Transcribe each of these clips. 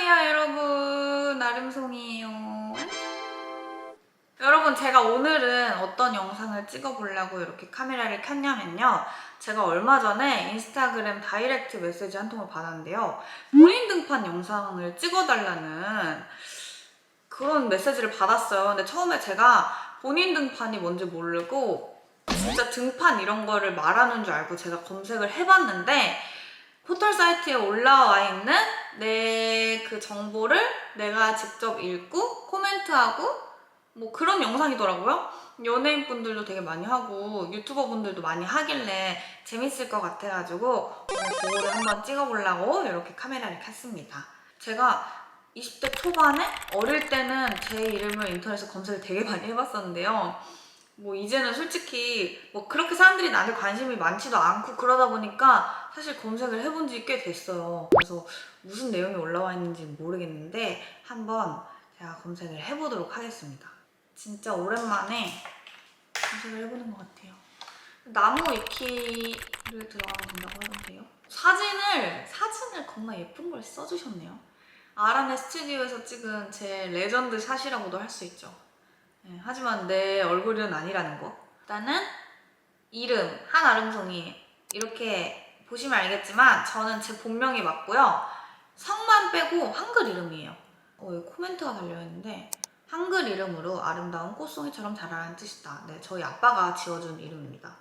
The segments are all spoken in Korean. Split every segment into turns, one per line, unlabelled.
안녕하세요 여러분, 나름송이에요. 여러분, 제가 오늘은 어떤 영상을 찍어보려고 이렇게 카메라를 켰냐면요, 제가 얼마 전에 인스타그램 다이렉트 메시지 한 통을 받았는데요, 본인 등판 영상을 찍어달라는 그런 메시지를 받았어요. 근데 처음에 제가 본인 등판이 뭔지 모르고 진짜 등판 이런 거를 말하는 줄 알고 제가 검색을 해봤는데, 포털 사이트에 올라와 있는 내 그 정보를 내가 직접 읽고 코멘트하고 뭐 그런 영상이더라고요. 연예인 분들도 되게 많이 하고 유튜버 분들도 많이 하길래 재밌을 것 같아가지고 오늘 그거를 한번 찍어보려고 이렇게 카메라를 켰습니다. 제가 20대 초반에 어릴 때는 제 이름을 인터넷에서 검색을 되게 많이 해봤었는데요, 뭐 이제는 솔직히 뭐 그렇게 사람들이 나한테 관심이 많지도 않고 그러다 보니까 사실 검색을 해본 지 꽤 됐어요. 그래서 무슨 내용이 올라와 있는지 모르겠는데 한번 제가 검색을 해보도록 하겠습니다. 진짜 오랜만에 검색을 해보는 것 같아요. 나무 위키를 들어가면 된다고 하던데요. 사진을 겁나 예쁜 걸 써주셨네요. 아라네 스튜디오에서 찍은 제 레전드 샷이라고도 할 수 있죠. 네, 하지만 내 얼굴은 아니라는 거. 일단은 이름 한아름송이 이렇게 보시면 알겠지만 저는 제 본명이 맞고요, 성만 빼고 한글 이름이에요. 여기 코멘트가 달려있는데, 한글 이름으로 아름다운 꽃송이처럼 자라는 뜻이다. 네, 저희 아빠가 지어준 이름입니다.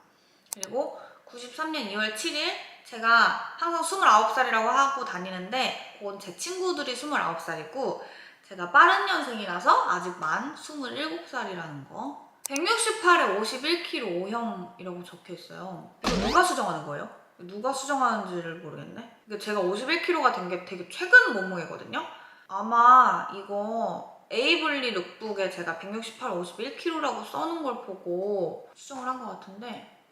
그리고 93년 2월 7일, 제가 항상 29살이라고 하고 다니는데 그건 제 친구들이 29살이고 제가 빠른 년생이라서 아직 만 27살이라는 거. 168에 51kg O형이라고 적혀있어요. 이거 누가 수정하는 거예요? 누가 수정하는지를 모르겠네. 제가 51kg가 된 게 되게 최근 몸무게거든요. 아마 이거 에이블리 룩북에 제가 168, 51kg라고 써놓은 걸 보고 수정을 한 것 같은데,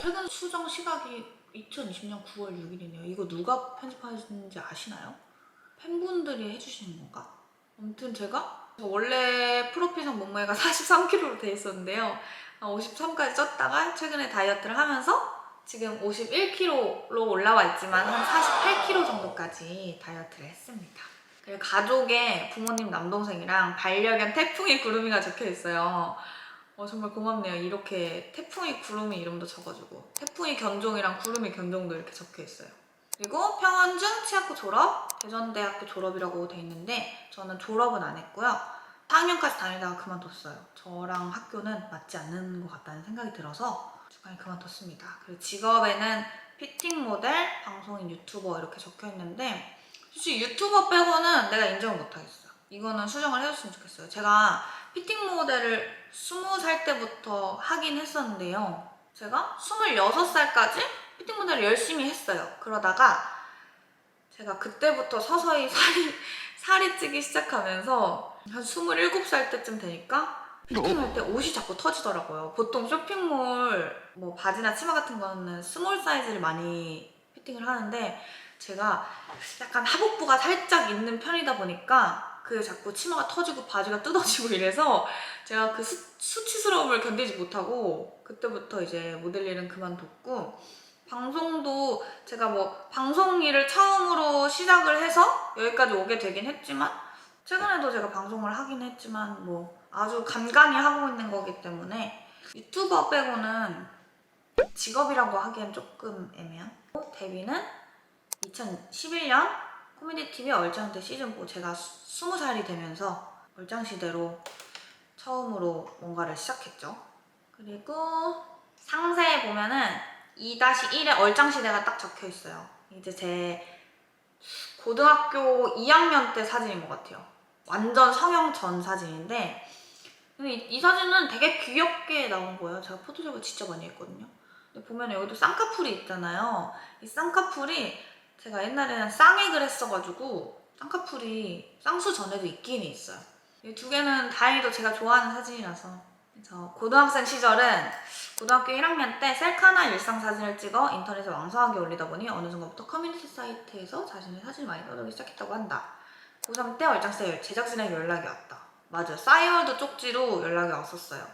최근 수정 시각이 2020년 9월 6일이네요. 이거 누가 편집하셨는지 아시나요? 팬분들이 해주시는 건가? 아무튼 제가 원래 프로필상 몸무게가 43kg로 돼 있었는데요, 53까지 쪘다가 최근에 다이어트를 하면서 지금 51kg로 올라와 있지만 한 48kg 정도까지 다이어트를 했습니다. 그리고 가족에 부모님 남동생이랑 반려견 태풍이 구름이가 적혀 있어요. 정말 고맙네요. 이렇게 태풍이 구름이 이름도 적어주고 태풍이 견종이랑 구름이 견종도 이렇게 적혀 있어요. 그리고 평원중 치학교 졸업, 대전대학교 졸업이라고 돼 있는데 저는 졸업은 안 했고요, 4학년까지 다니다가 그만뒀어요. 저랑 학교는 맞지 않는 것 같다는 생각이 들어서 중간에 그만뒀습니다. 그리고 직업에는 피팅 모델, 방송인, 유튜버 이렇게 적혀 있는데 솔직히 유튜버 빼고는 내가 인정을 못하겠어요. 이거는 수정을 해줬으면 좋겠어요. 제가 피팅 모델을 20살 때부터 하긴 했었는데요, 제가 26살까지 피팅 모델을 열심히 했어요. 그러다가 제가 그때부터 서서히 살이 찌기 시작하면서 한 27살 때쯤 되니까 피팅할 때 옷이 자꾸 터지더라고요. 보통 쇼핑몰 뭐 바지나 치마 같은 거는 스몰 사이즈를 많이 피팅을 하는데 제가 약간 하복부가 살짝 있는 편이다 보니까 그게 자꾸 치마가 터지고 바지가 뜯어지고 이래서 제가 그 수치스러움을 견디지 못하고 그때부터 이제 모델 일은 그만뒀고, 방송도 제가 뭐 방송 일을 처음으로 시작을 해서 여기까지 오게 되긴 했지만 최근에도 제가 방송을 하긴 했지만 뭐 아주 간간히 하고 있는 거기 때문에 유튜버 빼고는 직업이라고 하기엔 조금 애매한. 데뷔는 2011년 코미디 TV 얼짱대 시즌4, 제가 20살이 되면서 얼짱시대로 처음으로 뭔가를 시작했죠. 그리고 상세에 보면은 2-1에 얼짱시대가 딱 적혀 있어요. 이제 제 고등학교 2학년 때 사진인 것 같아요. 완전 성형 전 사진인데 이 사진은 되게 귀엽게 나온 거예요. 제가 포토샵을 진짜 많이 했거든요. 근데 보면 여기도 쌍꺼풀이 있잖아요. 이 쌍꺼풀이 제가 옛날에는 쌍액을 했어가지고 쌍꺼풀이 쌍수 전에도 있긴 있어요. 이 두 개는 다행히도 제가 좋아하는 사진이라서. 그래서 고등학생 시절은 고등학교 1학년 때 셀카나 일상 사진을 찍어 인터넷에 왕성하게 올리다 보니 어느 순간부터 커뮤니티 사이트에서 자신의 사진을 많이 떠들기 시작했다고 한다. 고3 때 얼짱스타일 제작진에게 연락이 왔다. 맞아요. 싸이월드 쪽지로 연락이 왔었어요.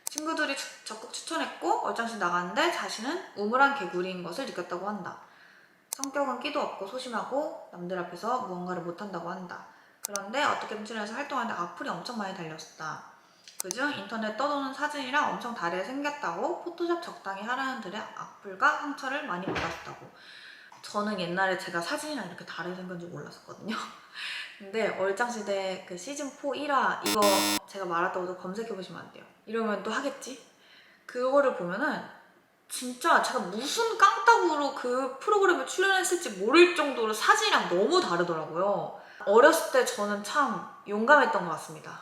친구들이 적극 추천했고 얼짱시 나갔는데 자신은 우물한 개구리인 것을 느꼈다고 한다. 성격은 끼도 없고 소심하고 남들 앞에서 무언가를 못한다고 한다. 그런데 어떻게 춤출에서 활동하는데 악플이 엄청 많이 달렸었다. 그중 인터넷 떠도는 사진이랑 엄청 다르게 생겼다고 포토샵 적당히 하라는 들의 악플과 상처를 많이 받았다고. 저는 옛날에 제가 사진이랑 이렇게 다르게 생겼는지 몰랐었거든요. 근데 얼짱시대 그 시즌4 1화 이거 제가 말했다고 검색해보시면 안 돼요. 이러면 또 하겠지? 그거를 보면은 진짜 제가 무슨 깡따구로 그 프로그램에 출연했을지 모를 정도로 사진이랑 너무 다르더라고요. 어렸을 때 저는 참 용감했던 것 같습니다.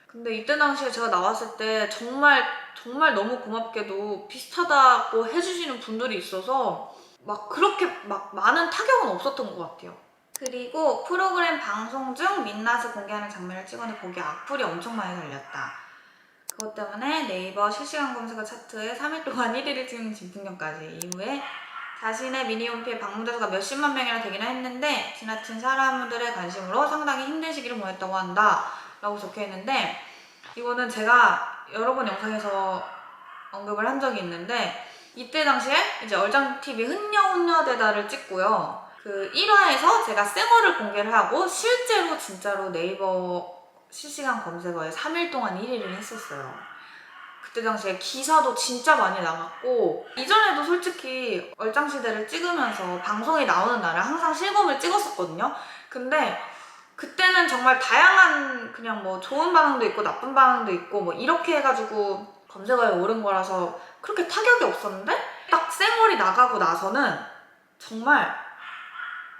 근데 이때 당시에 제가 나왔을 때 정말 너무 고맙게도 비슷하다고 해주시는 분들이 있어서 막 그렇게 막 많은 타격은 없었던 것 같아요. 그리고 프로그램 방송 중 민낯을 공개하는 장면을 찍어내 거기에 악플이 엄청 많이 달렸다. 그것 때문에 네이버 실시간 검색어 차트에 3일 동안 1위를 찍는 진풍경까지. 이후에 자신의 미니홈피에 방문자 수가 몇십만 명이나 되기나 했는데 지나친 사람들의 관심으로 상당히 힘든 시기를 보냈다고 한다 라고 적혀있는데, 이거는 제가 여러 번 영상에서 언급을 한 적이 있는데, 이때 당시에 이제 얼짱TV 흔녀대다를 찍고요. 그 1화에서 제가 쌩얼을 공개를 하고 실제로 진짜로 네이버 실시간 검색어에 3일 동안 1위를 했었어요. 그때 당시에 기사도 진짜 많이 나갔고, 이전에도 솔직히 얼짱시대를 찍으면서 방송에 나오는 날에 항상 실검을 찍었었거든요. 근데 그때는 정말 다양한 그냥 뭐 좋은 반응도 있고 나쁜 반응도 있고 뭐 이렇게 해가지고 검색어에 오른 거라서 그렇게 타격이 없었는데, 딱 쌩얼이 나가고 나서는 정말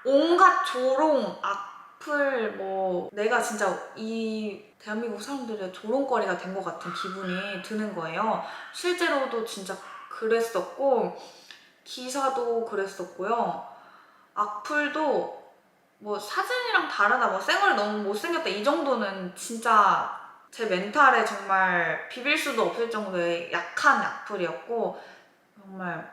온갖 조롱, 악플, 뭐 내가 진짜 이 대한민국 사람들의 조롱거리가 된 것 같은 기분이 드는 거예요. 실제로도 진짜 그랬었고 기사도 그랬었고요. 악플도 뭐 사진이랑 다르다, 뭐 쌩얼 너무 못생겼다 이 정도는 진짜 제 멘탈에 정말 비빌 수도 없을 정도의 약한 악플이었고, 정말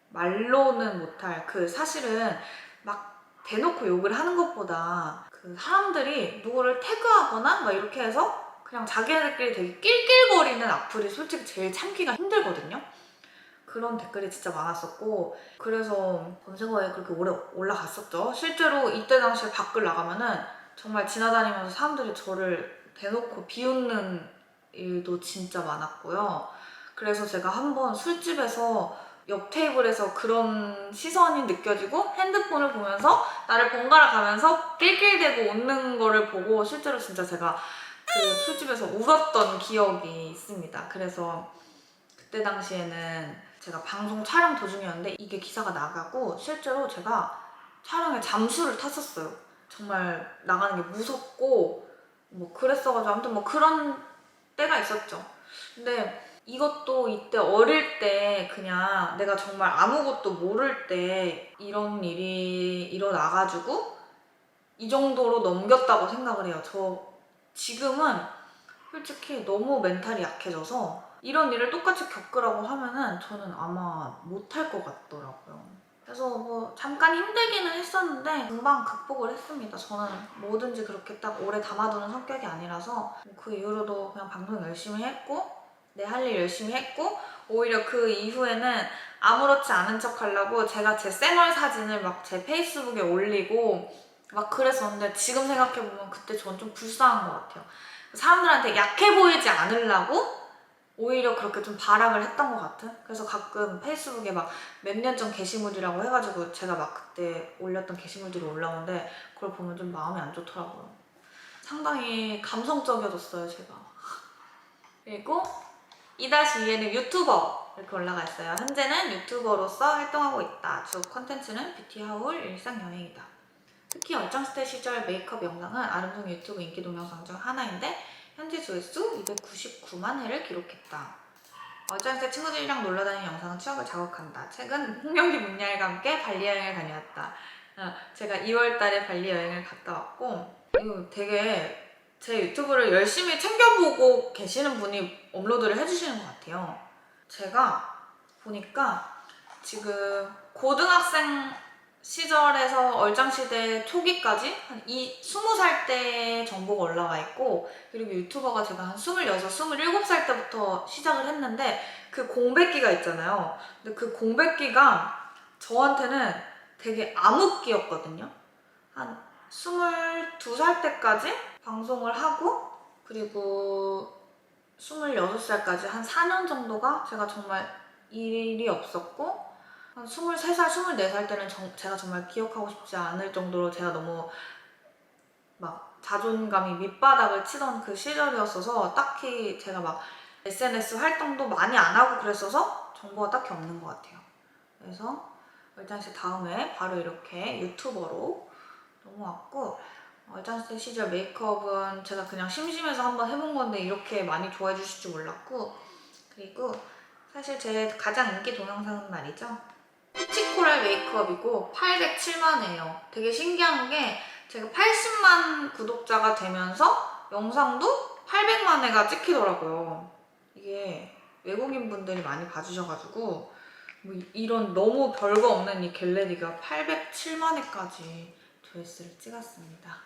말로는 못할 그 사실은 막 대놓고 욕을 하는 것보다 그 사람들이 누구를 태그하거나 막 이렇게 해서 그냥 자기네들끼리 되게 낄낄거리는 악플이 솔직히 제일 참기가 힘들거든요. 그런 댓글이 진짜 많았었고, 그래서 검색어에 그렇게 오래 올라갔었죠. 실제로 이때 당시에 밖을 나가면은 정말 지나다니면서 사람들이 저를 대놓고 비웃는 일도 진짜 많았고요. 그래서 제가 한번 술집에서 옆 테이블에서 그런 시선이 느껴지고 핸드폰을 보면서 나를 번갈아 가면서 낄낄대고 웃는 거를 보고 실제로 진짜 제가 그 술집에서 울었던 기억이 있습니다. 그래서 그때 당시에는 제가 방송 촬영 도중이었는데 이게 기사가 나가고 실제로 제가 촬영에 잠수를 탔었어요. 정말 나가는 게 무섭고 뭐 그랬어가지고 아무튼 뭐 그런 때가 있었죠. 근데 이것도 이때 어릴 때 그냥 내가 정말 아무것도 모를 때 이런 일이 일어나가지고 이 정도로 넘겼다고 생각을 해요. 저 지금은 솔직히 너무 멘탈이 약해져서 이런 일을 똑같이 겪으라고 하면은 저는 아마 못할 것 같더라고요. 그래서 뭐 잠깐 힘들기는 했었는데 금방 극복을 했습니다. 저는 뭐든지 그렇게 딱 오래 담아두는 성격이 아니라서 그 이후로도 그냥 방송 열심히 했고 내 할 일 열심히 했고, 오히려 그 이후에는 아무렇지 않은 척 하려고 제가 제 쌩얼 사진을 막 제 페이스북에 올리고 막 그랬었는데 지금 생각해보면 그때 전 좀 불쌍한 것 같아요. 사람들한테 약해 보이지 않으려고 오히려 그렇게 좀 발악을 했던 것 같은? 그래서 가끔 페이스북에 막 몇 년 전 게시물이라고 해가지고 제가 막 그때 올렸던 게시물들이 올라오는데 그걸 보면 좀 마음이 안 좋더라고요. 상당히 감성적이어졌어요, 제가. 그리고 2-2에는 유튜버 이렇게 올라가 있어요. 현재는 유튜버로서 활동하고 있다. 주 컨텐츠는 뷰티 하울, 일상 여행이다. 특히 얼짱스테 시절 메이크업 영상은 아름송 유튜브 인기 동영상 중 하나인데 현재 조회수 299만 회를 기록했다. 얼짱스테 친구들이랑 놀러다니는 영상은 추억을 자극한다. 최근 홍명기 문야일과 함께 발리 여행을 다녀왔다. 제가 2월달에 발리 여행을 갔다 왔고, 이거 되게 제 유튜브를 열심히 챙겨보고 계시는 분이 업로드를 해주시는 것 같아요. 제가 보니까 지금 고등학생 시절에서 얼짱시대 초기까지 한 20살 때 정보가 올라와 있고, 그리고 유튜버가 제가 한 26, 27살 때부터 시작을 했는데 그 공백기가 있잖아요. 근데 그 공백기가 저한테는 되게 암흑기였거든요. 한 22살 때까지 방송을 하고, 그리고 26살까지 한 4년 정도가 제가 정말 일이 없었고, 한 23살, 24살 때는 제가 정말 기억하고 싶지 않을 정도로 제가 너무 막 자존감이 밑바닥을 치던 그 시절이었어서 딱히 제가 막 SNS 활동도 많이 안 하고 그랬어서 정보가 딱히 없는 것 같아요. 그래서 얼짱씨 다음에 바로 이렇게 유튜버로 넘어왔고, 얼짱씨 시절 메이크업은 제가 그냥 심심해서 한번 해본 건데 이렇게 많이 좋아해 주실 줄 몰랐고, 그리고 사실 제 가장 인기 동영상은 말이죠, 치코랄 메이크업이고 807만이에요. 되게 신기한 게 제가 80만 구독자가 되면서 영상도 800만 회가 찍히더라고요. 이게 외국인 분들이 많이 봐주셔가지고 뭐 이런 너무 별거 없는 이 갤러리가 807만 회까지 조회수를 찍었습니다.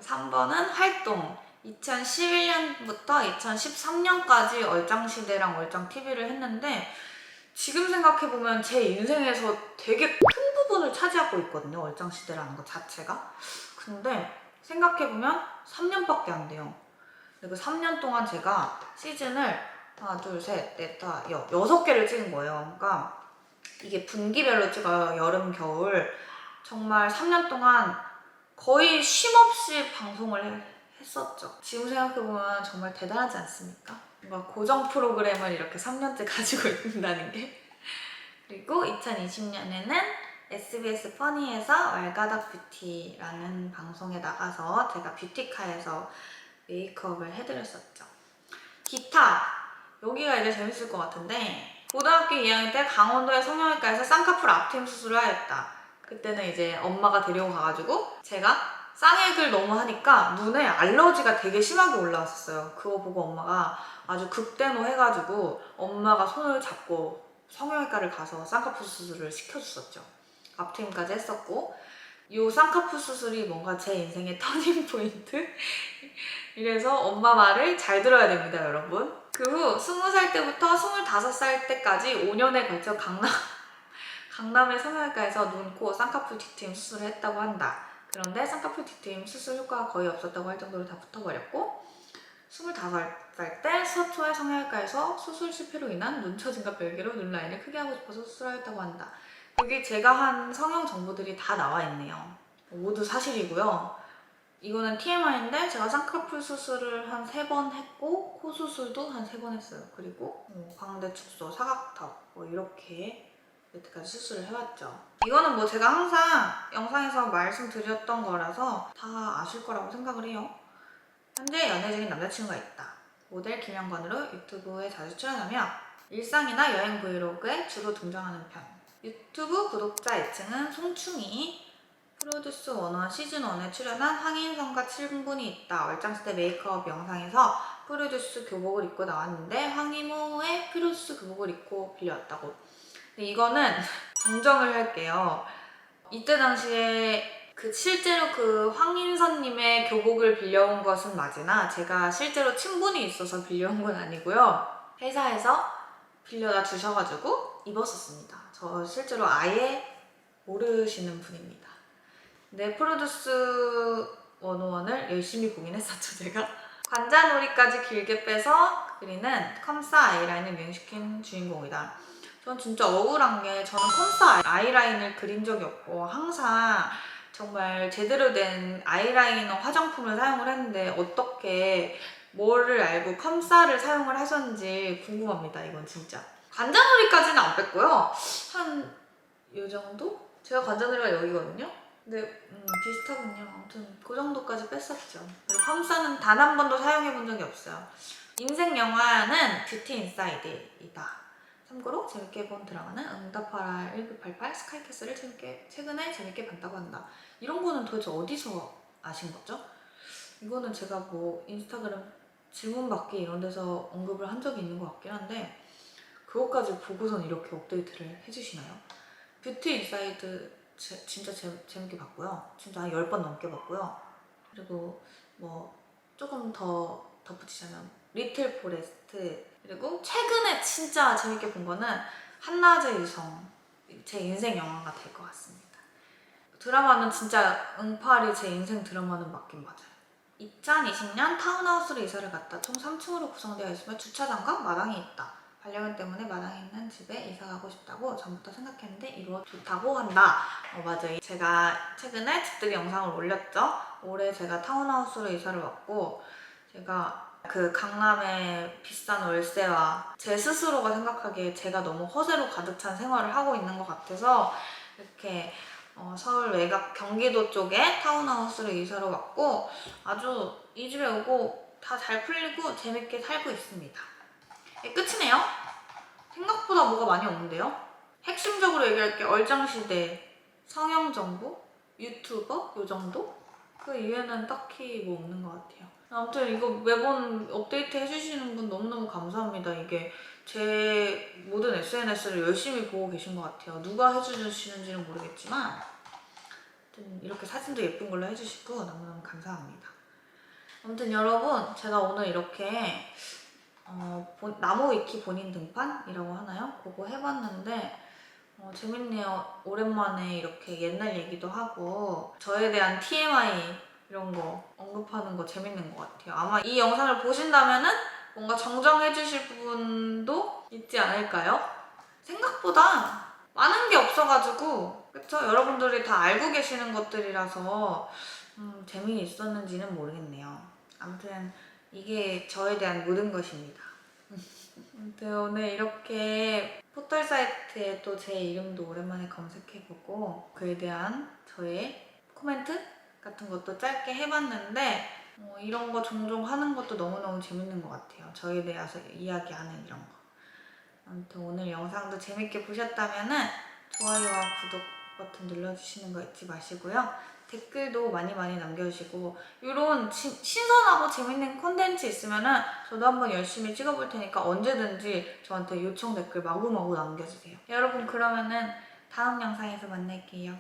3번은 활동. 2011년부터 2013년까지 얼짱시대랑 얼짱TV를 했는데, 지금 생각해보면 제 인생에서 되게 큰 부분을 차지하고 있거든요, 얼짱시대라는 것 자체가. 근데 생각해보면 3년밖에 안 돼요. 그리고 3년 동안 제가 시즌을 하나, 둘, 셋, 넷, 다, 6개를 찍은 거예요. 그러니까 이게 분기별로 찍어요. 여름, 겨울. 정말 3년 동안 거의 쉼없이 방송을 했었죠. 지금 생각해보면 정말 대단하지 않습니까? 뭔가 고정 프로그램을 이렇게 3년째 가지고 있다는 게. 그리고 2020년에는 SBS 퍼니에서 왈가닥 뷰티라는 방송에 나가서 제가 뷰티카에서 메이크업을 해드렸었죠. 기타! 여기가 이제 재밌을 것 같은데, 고등학교 2학년 때 강원도의 성형외과에서 쌍꺼풀 앞트임 수술을 하였다. 그때는 이제 엄마가 데리고 가가지고 제가 쌍액을 너무 하니까 눈에 알러지가 되게 심하게 올라왔었어요. 그거 보고 엄마가 아주 극대노해가지고 엄마가 손을 잡고 성형외과를 가서 쌍꺼풀 수술을 시켜줬었죠. 앞트임까지 했었고, 이 쌍꺼풀 수술이 뭔가 제 인생의 터닝 포인트? 이래서 엄마 말을 잘 들어야 됩니다, 여러분. 그 후 20살 때부터 25살 때까지 5년에 걸쳐 강남의 성형외과에서 눈, 코, 쌍꺼풀 뒤트임 수술을 했다고 한다. 그런데 쌍꺼풀 뒤트임 수술 효과가 거의 없었다고 할 정도로 다 붙어버렸고, 25살 때 서초의 성형외과에서 수술 실패로 인한 눈 처짐과 별개로 눈 라인을 크게 하고 싶어서 수술하였다고 한다. 여기 제가 한 성형 정보들이 다 나와 있네요. 모두 사실이고요. 이거는 TMI인데 제가 쌍꺼풀 수술을 한 3번 했고, 코 수술도 한 3번 했어요. 그리고 광대 축소, 사각턱 뭐 이렇게 여태까지 수술을 해왔죠. 이거는 뭐 제가 항상 영상에서 말씀드렸던 거라서 다 아실 거라고 생각을 해요. 현재 연애 중인 남자친구가 있다. 모델 김영건으로 유튜브에 자주 출연하며 일상이나 여행 브이로그에 주로 등장하는 편. 유튜브 구독자 애칭은 송충이. 프로듀스 101 시즌1에 출연한 황인성과 친분이 있다. 얼짱시대 메이크업 영상에서 프로듀스 교복을 입고 나왔는데 황이모의 프로듀스 교복을 입고 빌려왔다고. 근데 이거는 정정을 할게요. 이때 당시에 실제로 그 황인선님의 교복을 빌려온 것은 맞으나 제가 실제로 친분이 있어서 빌려온 건 아니고요. 회사에서 빌려다 주셔가지고 입었었습니다. 저 실제로 아예 모르시는 분입니다. 네, 프로듀스 101을 열심히 보긴 했었죠, 제가. 관자놀이까지 길게 빼서 그리는 컴사 아이라인을 미용시킨 주인공이다. 전 진짜 억울한 게, 저는 컴사 아이라인을 그린 적이 없고 항상 정말 제대로 된 아이라이너 화장품을 사용을 했는데 어떻게 뭐를 알고 컴사를 사용을 하셨는지 궁금합니다. 이건 진짜. 관자놀이까지는 안 뺐고요. 한 요 정도? 제가 관자놀이가 여기거든요. 근데 비슷하군요. 아무튼 그 정도까지 뺐었죠. 그리고 컴사는 단 한 번도 사용해 본 적이 없어요. 인생 영화는 뷰티 인사이드이다. 참고로 재밌게 본 드라마는 응답하라 1988 스카이캐슬을 최근에 재밌게 봤다고 한다. 이런 거는 도대체 어디서 아신 거죠? 이거는 제가 뭐 인스타그램 질문받기 이런 데서 언급을 한 적이 있는 것 같긴 한데, 그것까지 보고선 이렇게 업데이트를 해주시나요? 뷰티 인사이드 진짜 재밌게 봤고요. 진짜 한 10번 넘게 봤고요. 그리고 뭐 조금 더 덧붙이자면 리틀 포레스트, 그리고 최근에 진짜 재밌게 본 거는 한낮의 유성. 제 인생 영화가 될 것 같습니다. 드라마는 진짜 응팔이 제 인생 드라마는 맞긴 맞아요. 2020년 타운하우스로 이사를 갔다. 총 3층으로 구성되어 있으며 주차장과 마당이 있다. 반려견 때문에 마당에 있는 집에 이사 가고 싶다고 전부터 생각했는데 이루어 좋다고 한다. 맞아요. 제가 최근에 집들이 영상을 올렸죠. 올해 제가 타운하우스로 이사를 왔고 제가 그 강남의 비싼 월세와 제 스스로가 생각하기에 제가 너무 허세로 가득 찬 생활을 하고 있는 것 같아서 이렇게 서울 외곽 경기도 쪽에 타운하우스로 이사를 왔고 아주 이 집에 오고 다 잘 풀리고 재밌게 살고 있습니다. 끝이네요. 생각보다 뭐가 많이 없는데요. 핵심적으로 얘기할게 얼짱시대, 성형정보, 유튜버 요 정도? 그 이외에는 딱히 뭐 없는 것 같아요. 아무튼 이거 매번 업데이트 해주시는 분 너무너무 감사합니다. 이게 제 모든 SNS를 열심히 보고 계신 것 같아요. 누가 해주시는지는 모르겠지만 아무튼 이렇게 사진도 예쁜 걸로 해주시고 너무너무 감사합니다. 아무튼 여러분 제가 오늘 이렇게 나무위키 본인 등판이라고 하나요? 그거 해봤는데 재밌네요. 오랜만에 이렇게 옛날 얘기도 하고 저에 대한 TMI 이런 거 언급하는 거 재밌는 것 같아요. 아마 이 영상을 보신다면은 뭔가 정정해 주실 부분도 있지 않을까요? 생각보다 많은 게 없어가지고 그쵸? 여러분들이 다 알고 계시는 것들이라서 재미있었는지는 모르겠네요. 아무튼 이게 저에 대한 모든 것입니다. 아무튼 오늘 이렇게 포털 사이트에 또 제 이름도 오랜만에 검색해보고 그에 대한 저의 코멘트 같은 것도 짧게 해봤는데 이런 거 종종 하는 것도 너무너무 재밌는 것 같아요. 저에 대해서 이야기하는 이런 거. 아무튼 오늘 영상도 재밌게 보셨다면 좋아요와 구독 버튼 눌러주시는 거 잊지 마시고요. 댓글도 많이 남겨주시고 이런 신선하고 재밌는 콘텐츠 있으면 저도 한번 열심히 찍어볼 테니까 언제든지 저한테 요청 댓글 마구마구 남겨주세요. 여러분 그러면은 다음 영상에서 만날게요.